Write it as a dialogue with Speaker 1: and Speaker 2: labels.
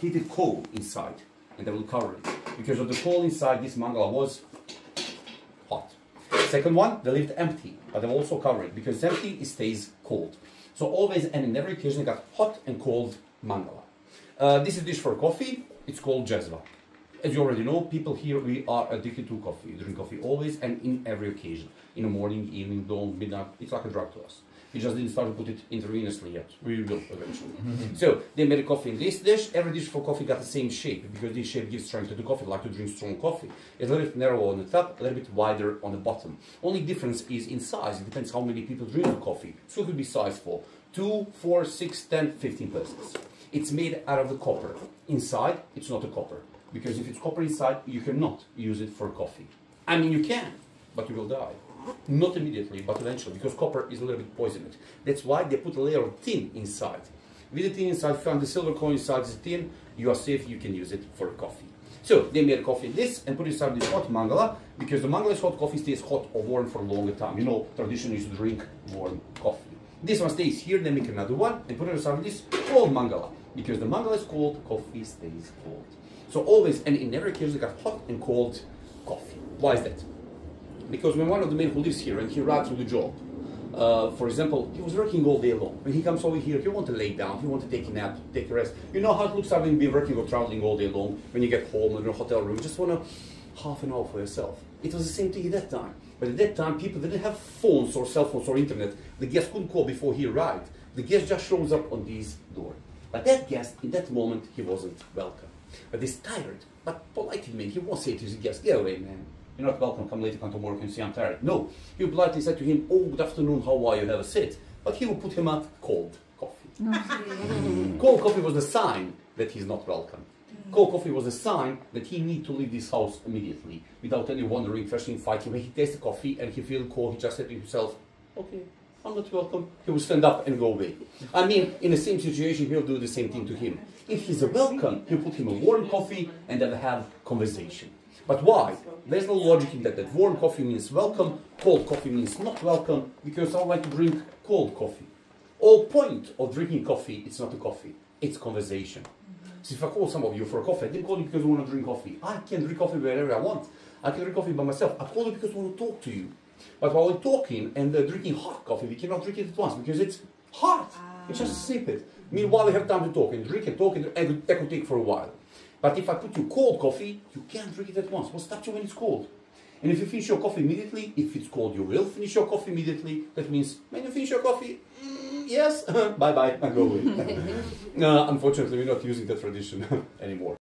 Speaker 1: heated coal inside, and they will cover it. Because of the coal inside, this mangala was hot. Second one, they leave it empty, but they will also cover it, because empty, it stays cold. So always and in every occasion, you got hot and cold mangala. This is a dish for coffee. It's called jezva. As you already know, people here, we are addicted to coffee. We drink coffee always and in every occasion. In the morning, evening, dawn, midnight. It's like a drug to us. We just didn't start to put it intravenously yet. We will eventually. So they made a coffee in this dish. Every dish for coffee got the same shape, because this shape gives strength to the coffee. Like to drink strong coffee. It's a little bit narrow on the top, a little bit wider on the bottom. Only difference is in size. It depends how many people drink the coffee. So it could be size for 2, 4, 6, 10, 15 persons. It's made out of the copper. Inside, it's not a copper. Because if it's copper inside, you cannot use it for coffee. I mean, you can, but you will die. Not immediately, but eventually, because copper is a little bit poisonous. That's why they put a layer of tin inside. With the tin inside, found the silver coin inside the tin, you are safe, you can use it for coffee. So, they made coffee in this and put inside this hot mangala, because the mangala's hot coffee stays hot or warm for a longer time. You know, tradition is to drink warm coffee. This one stays here, they make another one, and put it inside this cold mangala. Because the mangala is cold, coffee stays cold. So always, and in every case, they got hot and cold coffee. Why is that? Because when one of the men who lives here and he arrives with a job, for example, he was working all day long. When he comes over here, he wants to lay down, he wants to take a nap, take a rest. You know how it looks like when you've been working or traveling all day long. When you get home in a hotel room, you just want half an hour for yourself. It was the same thing at that time. But at that time, people didn't have phones or cell phones or internet. The guest couldn't call before he arrived. The guest just shows up on this door. But that guest, in that moment, he wasn't welcome. But this tired, but polite man, he won't say to his guest, "Get away, man. You're not welcome. Come later, come to work and say I'm tired." No, he would politely say to him, "Oh, good afternoon. How are you? Have a sit." But he would put him up cold coffee. Cold coffee was a sign that he's not welcome. Cold coffee was a sign that he need to leave this house immediately, without any wandering, questioning, fighting. When he tastes the coffee and he feels cold, he just said to himself, "Okay, I'm not welcome." He will stand up and go away. I mean, in the same situation, he'll do the same thing to him. If he's a welcome, he'll put him a warm coffee and they'll have conversation. But why? There's no logic in that. That warm coffee means welcome, cold coffee means not welcome, because I like to drink cold coffee. All point of drinking coffee, it's not a coffee, it's conversation. So if I call some of you for a coffee, I didn't call you because I want to drink coffee. I can drink coffee wherever I want. I can drink coffee by myself. I call you because I want to talk to you. But while we're talking and drinking hot coffee, we cannot drink it at once because it's hot. It's just sip it. Meanwhile, we have time to talk and drink and talk, and that could take for a while. But if I put you cold coffee, you can't drink it at once. What stops you when it's cold? And if you finish your coffee immediately, if it's cold, you will finish your coffee immediately. That means when you finish your coffee, yes, bye-bye, and go away. Unfortunately, we're not using that tradition anymore.